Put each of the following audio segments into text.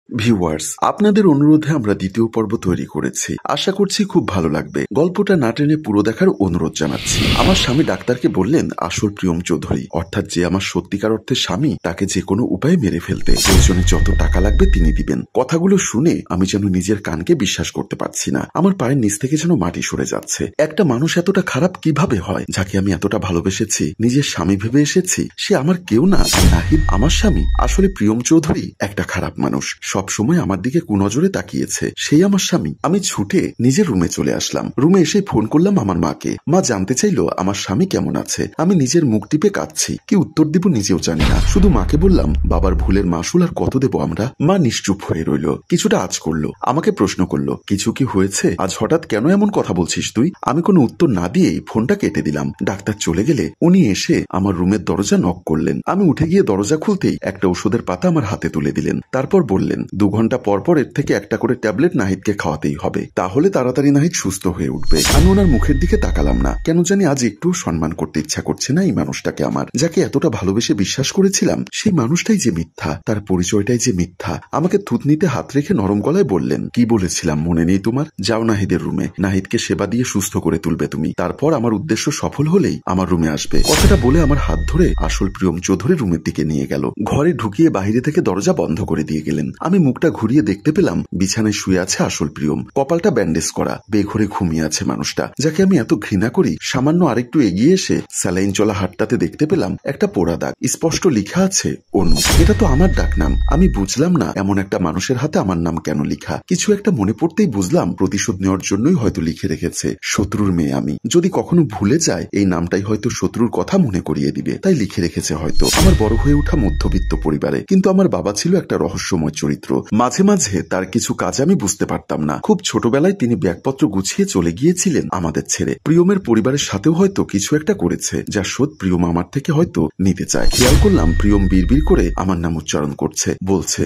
Viewers, আপনাদের অনুরোধে আমরা দ্বিতীয় পর্ব তৈরি করেছি। আশা করছি খুব ভালো লাগবে। গল্পটা না টেনে পুরো দেখার অনুরোধ জানাচ্ছি। আমার স্বামী ডাক্তারকে বললেন আসল প্রিয়ম চৌধুরী, অর্থাৎ যে আমার সত্যিকার অর্থে স্বামী, তাকে যে কোনো উপায়ে মেরে ফেলতে, প্রয়োজনে যত টাকা লাগবে তিনি দিবেন। কথাগুলো শুনে আমি যেন নিজের কানকে বিশ্বাস করতে পারছি না। আমার পায়ের নিচ থেকে যেন মাটি সরে যাচ্ছে। একটা মানুষ এতটা খারাপ কিভাবে হয়? যাকে আমি এতটা ভালোবেসেছি, নিজের স্বামী ভেবে এসেছি, সে আমার কেউ না। নাহিদ আমার স্বামী। আসলে প্রিয়ম চৌধুরী একটা খারাপ মানুষ। সব সময় আমার দিকে কুনজরে তাকিয়েছে। সেই আমার স্বামী। আমি ছুটে নিজের রুমে চলে আসলাম। রুমে এসে ফোন করলাম আমার মাকে। মা জানতে চাইলো আমার স্বামী কেমন আছে। আমি নিজের মুখ টিপে কাঁদছি। কি উত্তর দিব নিজেও জানি না। শুধু মাকে বললাম, বাবার ভুলের মাসুল আর কত দেব আমরা? মা নিশ্চুপ হয়ে রইল। কিছুটা আঁচ করলো। আমাকে প্রশ্ন করলো, কিছু কি হয়েছে? আজ হঠাৎ কেন এমন কথা বলছিস তুই? আমি কোনো উত্তর না দিয়েই ফোনটা কেটে দিলাম। ডাক্তার চলে গেলে উনি এসে আমার রুমের দরজা নক করলেন। আমি উঠে গিয়ে দরজা খুলতেই একটা ওষুধের পাতা আমার হাতে তুলে দিলেন। তারপর বললেন, 2 ঘন্টা পর পর এর থেকে একটা করে ট্যাবলেট নাহিদকে খাওয়াতেই হবে, তাহলে তাড়াতাড়ি নাহিদ সুস্থ হয়ে উঠবে। আমি ওনার মুখের দিকে তাকালাম না। কেন জানি আজ একটু সম্মান করতে ইচ্ছা করছে না এই মানুষটাকে আমার, যাকে এতটা ভালোবেসে বিশ্বাস করেছিলাম। সেই মানুষটাই যে মিথ্যা, তার পরিচয়টাই যে মিথ্যা। আমাকে থুতনিতে হাত রেখে নরম গলায় বললেন, কি বলেছিলাম মনে নেই তোমার? যাও নাহিদের রুমে, নাহিদকে সেবা দিয়ে সুস্থ করে তুলবে তুমি। তারপর আমার উদ্দেশ্য সফল হলেই আমার রুমে আসবে। কথাটা বলে আমার হাত ধরে আসল প্রিয়ম চৌধুরী রুমের দিকে নিয়ে গেল। ঘরে ঢুকিয়ে বাইরে থেকে দরজা বন্ধ করে দিয়ে গেলেন। আমি মুখটা ঘুরিয়ে দেখতে পেলাম বিছানায় শুয়ে আছে আসল প্রিয়ম। কপালটা ব্যান্ডেজ করা, বেঘরে ঘুমিয়ে আছে মানুষটা, যাকে আমি এত ঘৃণা করি। সামান্য আরেকটু এগিয়ে এসে স্যালাইন চলা হাতটাতে দেখতে পেলাম একটা পোড়া দাগ। স্পষ্ট লেখা আছে অনু। এটা তো আমার ডাক নাম। আমি বুঝলাম না এমন একটা মানুষের হাতে আমার নাম কেন লিখা। কিছু একটা মনে পড়তেই বুঝলাম প্রতিশোধ নেওয়ার জন্যই হয়তো লিখে রেখেছে। শত্রুর মেয়ে আমি, যদি কখনো ভুলে যায় এই নামটাই হয়তো শত্রুর কথা মনে করিয়ে দিবে, তাই লিখে রেখেছে হয়তো। আমার বড় হয়ে ওঠা মধ্যবিত্ত পরিবারে, কিন্তু আমার বাবা ছিল একটা রহস্যময় চরিত্র। মাঝে মাঝে তার কিছু কাজ আমি বুঝতে পারতাম না। খুব ছোটবেলায় তিনি ব্যাগপত্র গুছিয়ে চলে গিয়েছিলেন আমাদের ছেড়ে। প্রিয়মের পরিবারের সাথেও হয়তো কিছু একটা করেছে, যা শোধ প্রিয়ম আমার থেকে হয়তো নিতে চায়। খেয়াল করলাম প্রিয়ম বিড়বিড় করে আমার নাম উচ্চারণ করছে, বলছে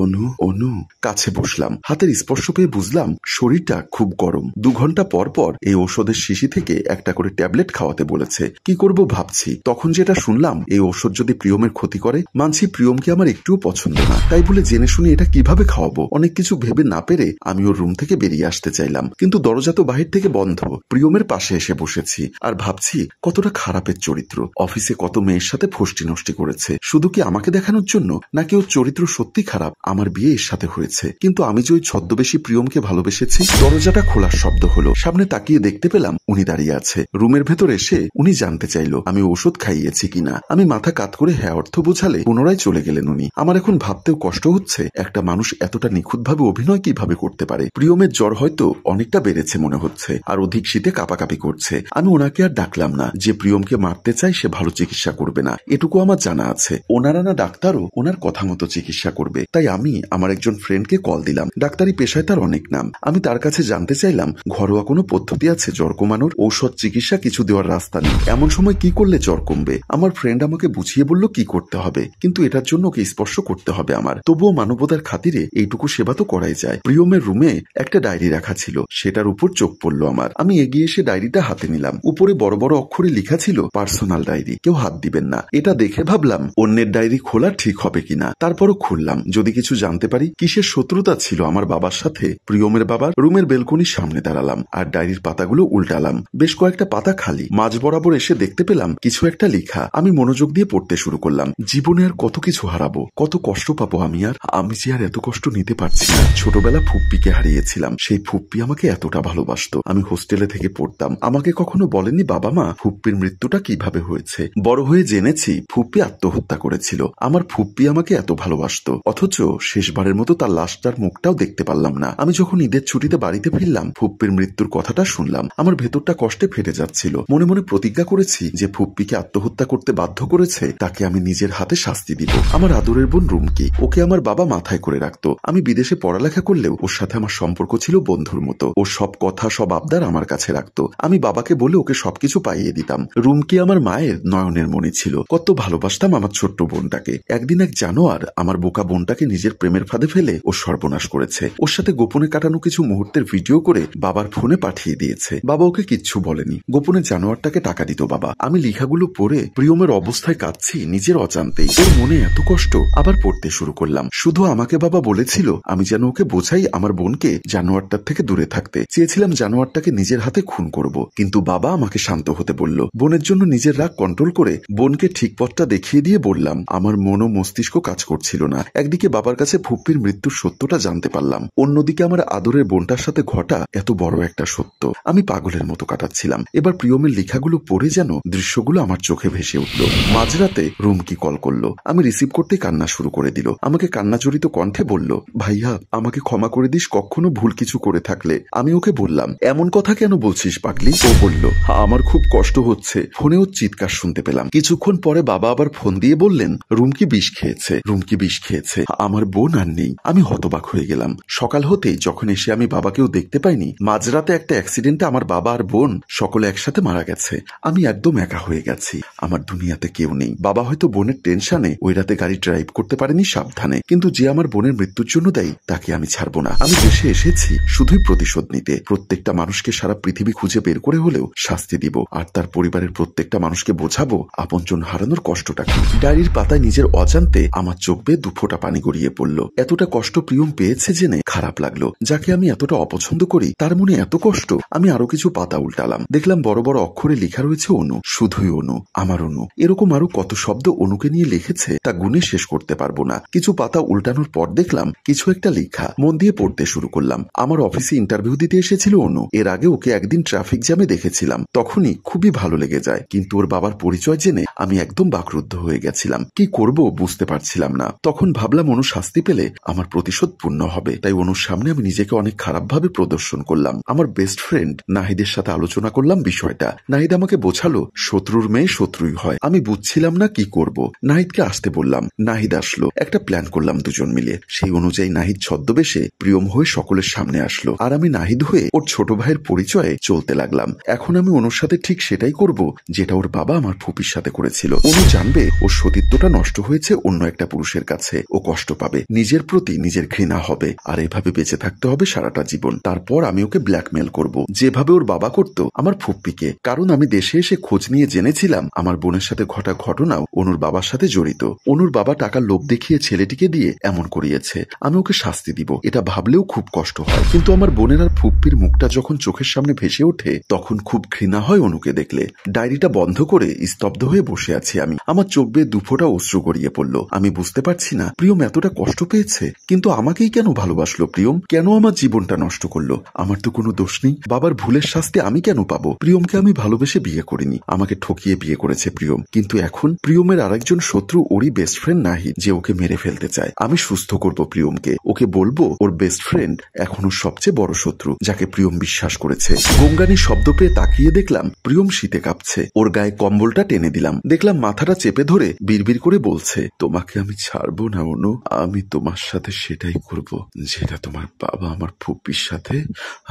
অনু অনু। কাছে বসলাম। হাতের স্পর্শ পেয়ে বুঝলাম শরীরটা খুব গরম। 2 ঘন্টা পর পর এই ঔষধের শিশি থেকে একটা করে ট্যাবলেট খাওয়াতে বলেছে। কি করব ভাবছি। তখন যেটা শুনলাম, এই ঔষধ যদি প্রিয়মের ক্ষতি করে। মানছি প্রিয়মকে আমার একটুও পছন্দ না, তাই বলে জেনে শুনে এটা কিভাবে খাওয়াবো? অনেক কিছু ভেবে না পেরে আমি ওর রুম থেকে বেরিয়ে আসতে চাইলাম, কিন্তু দরজা তো বাহির থেকে বন্ধ। প্রিয়মের পাশে এসে বসেছি আর ভাবছি কতটা খারাপের চরিত্র। অফিসে কত মেয়ের সাথে ফষ্টি নষ্টি করেছে, শুধু কি আমাকে দেখানোর জন্য? নাকি ওর চরিত্র সত্যি খারাপ? আমার বিয়ে এর সাথে হয়েছে, কিন্তু আমি যে ওই ছদ্মবেশী প্রিয়মকে ভালোবেসেছি। দরজাটা খোলার শব্দ হলো। সামনে তাকিয়ে দেখতে পেলাম উনি দাঁড়িয়ে আছে। রুমের ভেতর এসে উনি জানতে চাইলো আমি ওষুধ খাইয়েছি কিনা। আমি মাথা কাত করে হ্যাঁ অর্থ বোঝালে পুনরায় চলে গেলেন উনি। আমার এখন ভাবতেও কষ্ট হচ্ছে একটা মানুষ এতটা নিখুঁতভাবে অভিনয় কিভাবে করতে পারে। প্রিয়মের জ্বর হয়তো অনেকটা বেড়েছে মনে হচ্ছে, আর অধিক শীতে কাঁপাকাঁপি করছে। আমি ওনাকে আর ডাকলাম না। যে প্রিয়মকে মারতে চাই সে ভালো চিকিৎসা করবে না, এটুকু আমার জানা আছে। ওনারা না ডাক্তারও ওনার কথা মতো চিকিৎসা করবে। তাই আমি আমার একজন ফ্রেন্ডকে কল দিলাম। ডাক্তারি পেশায় তার অনেক নাম। আমি তার কাছে জানতে চাইলাম ঘরোয়া কোনো পদ্ধতি আছে জ্বর কমানোর? ঔষধ চিকিৎসা কিছু দেওয়ার রাস্তা নেই। এমন সময় কি করলে জ্বর কমবে? আমার ফ্রেন্ড আমাকে বুঝিয়ে বলল কি করতে হবে, কিন্তু এটার জন্য ওকে স্পর্শ করতে হবে আমার। তবুও মানবতার খাতিরে এইটুকু সেবা তো করাই যায়। প্রিয়মের রুমে একটা ডায়েরি রাখা ছিল, সেটার উপর চোখ পড়লো আমার। আমি এগিয়ে এসে ডায়েরিটা হাতে নিলাম। উপরে বড় বড় অক্ষরে লেখা ছিল পার্সোনাল ডায়েরি, কেউ হাত দিবেন না। এটা দেখে ভাবলাম অন্যের ডায়েরি খোলা ঠিক হবে কিনা। তারপরও খুললাম, যদি কিছু জানতে পারি। কিসের শত্রুতা ছিল আমার বাবার সাথে প্রিয়মের বাবার? রুমের বেলকনির সামনে দাঁড়ালাম আর ডায়েরির পাতাগুলো উল্টালাম। বেশ কয়েকটা পাতা খালি। মাঝ বরাবর এসে দেখতে পেলাম কিছু একটা লেখা। আমি মনোযোগ দিয়ে পড়তে শুরু করলাম। জীবনে আর কত কিছু হারাবো, কত কষ্ট পাবো আমি যে আর এত কষ্ট নিতে পারছি না। ছোটবেলা ফুপ্পিকে হারিয়েছিলাম। সেই ফুপ্পি আমাকে এতটা ভালোবাসতো। আমি হোস্টেলে থেকে পড়তাম। আমাকে কখনো বলেনি বাবা মা ফুপ্পির মৃত্যুটা কিভাবে হয়েছে। বড় হয়ে জেনেছি ফুপ্পি আত্মহত্যা করেছিল। আমার ফুপ্পি আমাকে এত ভালোবাসতো, অথচ শেষবারের মতো তার লাশটার মুখটাও দেখতে পারলাম না। আমি যখন ঈদের ছুটিতে বাড়িতে ফিরলাম, ফুপ্পির মৃত্যুর কথাটা শুনলাম। আমার ভেতরটা কষ্টে ফেটে যাচ্ছিল। মনে মনে প্রতিজ্ঞা করেছি যে ফুপ্পিকে আত্মহত্যা করতে বাধ্য করেছে তাকে আমি নিজের হাতে শাস্তি দিব। আমার আদরের বোন রুমকি, ওকে আমার বাবা মাথায় করে রাখতো। আমি বিদেশে পড়ালেখা করলেও ওর সাথে আমার সম্পর্ক ছিল বন্ধুর মতো। ওর সব কথা সব আবদার আমার কাছে রাখতো। আমি বাবাকে বলে ওকে সবকিছু পাইয়ে দিতাম। রুমকি আমার মায়ের নয়নের মণি ছিল। কত ভালোবাসতাম আমার ছোট্ট বোনটাকে। একদিন এক জানোয়ার আমার বোকা বোনটাকে নিজের প্রেমের ফাঁদে ফেলে ও সর্বনাশ করেছে। ওর সাথে গোপনে কাটানো কিছু মুহূর্তের ভিডিও করে বাবার ফোনে পাঠিয়ে দিয়েছে। বাবা ওকে কিচ্ছু বলেনি। গোপনে জানোয়ারটাকে টাকা দিত বাবা। আমি লেখাগুলো পড়ে প্রিয়মের অবস্থায় কাঁদছি নিজের অজান্তেই। ওর মনে এত কষ্ট। আবার পড়তে শুরু করলাম। শুধু আমাকে বাবা বলেছিল আমি যেন ওকে বোঝাই আমার বোনকে জানোয়ারটার থেকে দূরে থাকতে। চেয়েছিলাম জানোয়ারটাকে নিজের হাতে খুন করব, কিন্তু বাবা আমাকে শান্ত হতে বলল। বোনের জন্য নিজের রাগ কন্ট্রোল করে বোনকে ঠিক পথটা দেখিয়ে দিয়ে বললাম। আমার মন ও মস্তিষ্ক কাজ করছিল না। একদিকে বাবার কাছে ফুপ্পির মৃত্যুর সত্যটা জানতে পারলাম, অন্যদিকে আমার আদরের বোনটার সাথে ঘটা এত বড় একটা সত্য। আমি পাগলের মতো কাটাচ্ছিলাম। এবার প্রিয়মের লেখাগুলো পড়ে যেন দৃশ্যগুলো আমার চোখে ভেসে উঠল। মাঝরাতে রুমকি কল করলো। আমি রিসিভ করতে কান্না শুরু করে দিল। আমাকে কান্নাজড়িত কণ্ঠে বলল, ভাইয়া আমাকে ক্ষমা করে দিস কখনো ভুল কিছু করে থাকলে। আমি ওকে বললাম, এমন কথা কেন বলছিস পাগলি? ও বলল, আমার খুব কষ্ট হচ্ছে। ফোনেও চিৎকার শুনতে পেলাম। কিছুক্ষণ পরে বাবা আবার ফোন দিয়ে বললেন, রুমকি বিষ খেয়েছে, রুমকি বিষ খেয়েছে, আমার বোন আর নেই। আমি হতবাক হয়ে গেলাম। সকাল হতেই যখন এসে আমি বাবাকেও দেখতে পাইনি, মাঝরাতে একটা অ্যাক্সিডেন্টে আমার বাবা আর বোন সকলে একসাথে মারা গেছে। আমি একদম একা হয়ে গেছি। আমার দুনিয়াতে কেউ নেই। বাবা হয়তো বোনের টেনশনে ওই রাতে গাড়ি ড্রাইভ করতে পারেনি সাবধানে, কিন্তু যে আমার বোনের মৃত্যুর জন্য দেয় তাকে আমি ছাড়বো না। আমি দেশে এসেছি শুধুই প্রতিশোধ নিতে। প্রত্যেকটা মানুষকে সারা পৃথিবী খুঁজে বের করে হলেও শাস্তি দিব, আর তার পরিবারের প্রত্যেকটা মানুষকে বোঝাবো আপনজন হারানোর কষ্টটা কি। ডায়েরির পাতায় নিজের অজান্তে আমার চোখ বেয়ে দুফোঁটা পানি গড়িয়ে পড়ল। এতটা কষ্ট প্রিয়ম পেয়েছে জেনে খারাপ লাগলো। যাকে আমি এতটা অপছন্দ করি তার মনে এত কষ্ট। আমি আরো কিছু পাতা উল্টালাম। দেখলাম বড় বড় অক্ষরে লেখা রয়েছে অনু, শুধুই অনু, আমার অনু। এরকম আরো কত শব্দ অনুকে নিয়ে লিখেছে তা গুণে শেষ করতে পারবো না। কিছু পাতা উল্টানোর পর দেখলাম কিছু একটা লেখা। মন দিয়ে পড়তে শুরু করলাম। আমার অফিসে ইন্টারভিউ দিতে এসেছিল অনু। এর আগে ওকে একদিন ট্রাফিক জ্যামে দেখেছিলাম, তখনই খুবই ভালো লেগে যায়। কিন্তু ওর বাবার পরিচয় জেনে আমি একদম বাকরুদ্ধ হয়ে গেছিলাম। কি করব বুঝতে পারছিলাম না। তখন ভাবলাম অনু শাস্তি পেলে আমার প্রতিশোধ পূর্ণ হবে। তাই অনুর সামনে আমি নিজেকে অনেক খারাপভাবে প্রদর্শন করলাম। আমার বেস্ট ফ্রেন্ড নাহিদের সাথে আলোচনা করলাম বিষয়টা। নাহিদ আমাকে বোঝালো, শত্রুর মেয়ে শত্রুই হয়। আমি বুঝছিলাম না কি করব। নাহিদকে আসতে বললাম। নাহিদ আসলো। একটা প্ল্যান করলাম দুজন মিলে। সেই অনুযায়ী নাহিদ ছদ্মবেশে প্রিয়ম হয়ে সকলের সামনে আসলো, আর আমি নাহিদ হয়ে ওর ছোট ভাইয়ের পরিচয়ে চলতে লাগলাম। এখন আমি অনুর সাথে ঠিক সেটাই করব যেটা ওর বাবা আমার ফুপির সাথে করেছিল। অনু জানবে ওর সতীত্বটা নষ্ট হয়েছে অন্য একটা পুরুষের কাছে। ও কষ্ট পাবে, নিজের প্রতি নিজের ঘৃণা হবে, আর এভাবে বেঁচে থাকতে হবে সারাটা জীবন। তারপর আমি ওকে ব্ল্যাকমেল করব যেভাবে ওর বাবা করতো আমার ফুপ্পিকে। কারণ আমি দেশে এসে খোঁজ নিয়ে জেনেছিলাম আমার বোনের সাথে ঘটা ঘটনাও অনুর বাবার সাথে জড়িত। অনুর বাবা টাকার লোভ দেখিয়ে ছেলেটিকে দিয়ে এমন করিয়েছে। আমি ওকে শাস্তি দিব, এটা ভাবলেও খুব কষ্ট হয়। কিন্তু আমার বোনের আর ফুপ্পির মুখটা যখন চোখের সামনে ভেসে ওঠে তখন খুব ঘৃণা হয় অনুকে দেখলে। ডায়েরিটা বন্ধ করে স্তব্ধ হয়ে বসে আছি আমি। আমার চোখ বেয়ে দুফোঁটা অশ্রু গড়িয়ে পড়ল। আমি বুঝতে পারছি না প্রিয়ম এতটা কষ্ট পেয়েছে, কিন্তু আমাকেই কেন ভালোবাসলো প্রিয়ম? কেন আমার জীবনটা নষ্ট করলো? আমার তো কোনো দোষ নেই। বাবার ভুলের শাস্তি আমি কেন পাবো? প্রিয়মকে আমি ভালোবেসে বিয়ে করিনি, আমাকে ঠকিয়ে বিয়ে করেছে প্রিয়ম। কিন্তু এখন প্রিয়মের আরেকজন শত্রু ওরই বেস্ট ফ্রেন্ড নাহিদ, যে ওকে মেরে ফেলতে চায়। আমি সুস্থ করব প্রিয়মকে। ওকে বলবো ওর বেস্ট ফ্রেন্ড এখনো সবচেয়ে বড় শত্রু, যাকে প্রিয়ম বিশ্বাস করেছে। গঙ্গানির শব্দ পেয়ে তাকিয়ে দেখলাম প্রিয়ম শীতে কাঁপছে। ওর গায়ে কম্বলটা টেনে দিলাম। দেখলাম মাথাটা চেপে ধরে বিড়বিড় করে বলছে, তোমাকে আমি ছাড়বো না অনু। আমি তোমার সাথে সেটাই করব যেটা তোমার বাবা আমার ফুপ্পির সাথে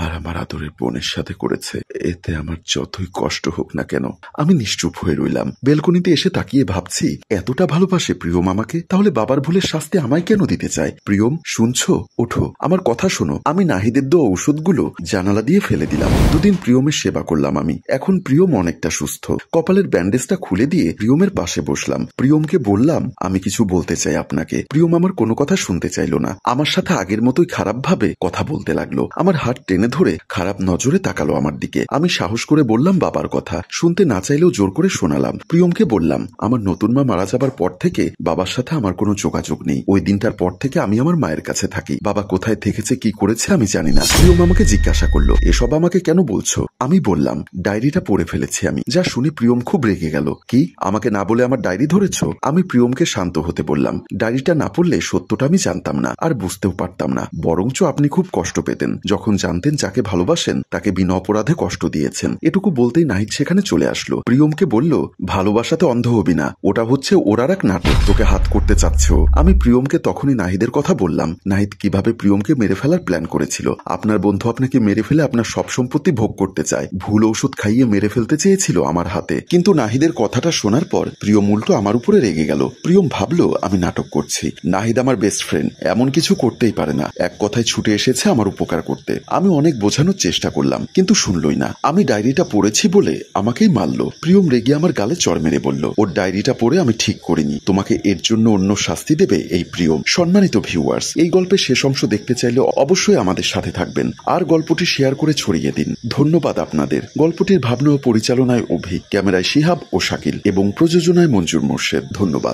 আর আমার আদরের বোনের সাথে করেছে। এতে আমার যতই কষ্ট হোক না কেন। আমি নিশ্চুপ হয়ে রইলাম। বেলকনিতে এসে তাকিয়ে ভাবছি, এতটা ভালোবাসে প্রিয়ম আমাকে, তাহলে বাবার ভুলের শাস্তি আমায় কেন দিতে চায়? প্রিয়ম শুনছো? ওঠো, আমার কথা শোনো। আমি নাহিদের দেওয়া ওষুধগুলো জানালা দিয়ে ফেলে দিলাম। দুদিন প্রিয়মের সেবা করলাম আমি। এখন প্রিয়ম অনেকটা সুস্থ। কপালের ব্যান্ডেজটা খুলে দিয়ে প্রিয়মের পাশে বসলাম। প্রিয়মকে বললাম, আমি কিছু বলতে চাই আপনাকে। প্রিয়ম আমার কোনো কথা শুনতে চাইলো না। আমার সাথে আগের মতোই খারাপ ভাবে কথা বলতে লাগলো। আমার হাত টেনে ধরে খারাপ নজরে তাকালো আমার দিকে। আমি সাহস করে বললাম বাবার কথা। শুনতে না চাইলেও জোর করে শোনালাম। প্রিয়মকে বললাম, আমার নতুন মা মারা যাবার পর থেকে বাবার সাথে আমার কোনো যোগাযোগ নেই। ওই দিনটার পর থেকে আমি আমার মায়ের কাছে থাকি। বাবা কোথায় থেকেছে কি করেছে আমি জানি না। প্রিয়ম আমাকে জিজ্ঞাসা করলো, এসব আমাকে কেন বলছো? আমি বললাম, ডায়েরিটা পড়ে ফেলেছি আমি। যা শুনে প্রিয়ম খুব রেগে গেল। কি, আমাকে না বলে আমার ডায়েরি ধরেছ? আমি প্রিয়মকে শান্ত হতে বললাম। ডায়েরিটা না পড়লে সত্যটা আমি জানতাম না, আর বুঝতেও পারতাম না। বরঞ্চ আপনি খুব কষ্ট পেতেন যখন জানতেন যাকে ভালোবাসেন তাকে বিনা অপরাধে কষ্ট দিয়েছেন। এটুকু বলতেই নাহিদ সেখানে চলে আসলো। প্রিয়মকে বলল, ভালোবাসাতে অন্ধ হবি না, ওটা হচ্ছে ওর আর এক নাটক, তোকে হাত করতে চাচ্ছে ও। আমি প্রিয়মকে তখনই নাহিদের কথা বললাম। নাহিদ কিভাবে প্রিয়মকে মেরে ফেলার প্ল্যান করেছিল। আপনার বন্ধু আপনাকে মেরে ফেলে আপনার সব সম্পত্তি ভোগ করতে চায়। ভুল ঔষধ খাইয়ে মেরে ফেলতে চেয়েছিল আমার হাতে। কিন্তু নাহিদের কথাটা শোনার পর প্রিয়ম উল্টো আমার উপরে রেগে গেল। প্রিয়ম ভাবলো আমি নাটক করছি। নাহিদ আমার বেস্ট ফ্রেন্ড, এমন কিছু করতেই পারে না। এক কথায় ছুটে এসেছে আমার উপকার করতে। আমি অনেক বোঝানোর চেষ্টা করলাম, কিন্তু শুনলই কখনোই না। আমি ডায়েরিটা পড়েছি বলে আমাকেই মারল। প্রিয়ম রেগে আমার গালে চড় মেরে বলল, ওর ডায়েরিটা পড়ে আমি ঠিক করিনি, তোমাকে এর জন্য অন্য শাস্তি দেবে এই প্রিয়ম। সম্মানিত ভিউয়ার্স, এই গল্পের শেষ অংশ দেখতে চাইলে অবশ্যই আমাদের সাথে থাকবেন আর গল্পটি শেয়ার করে ছড়িয়ে দিন। ধন্যবাদ আপনাদের। গল্পটির ভাবনা ও পরিচালনায় অভি, ক্যামেরায় শিহাব ও শাকিল এবং প্রযোজনায় মঞ্জুর মোর্শেদ। ধন্যবাদ।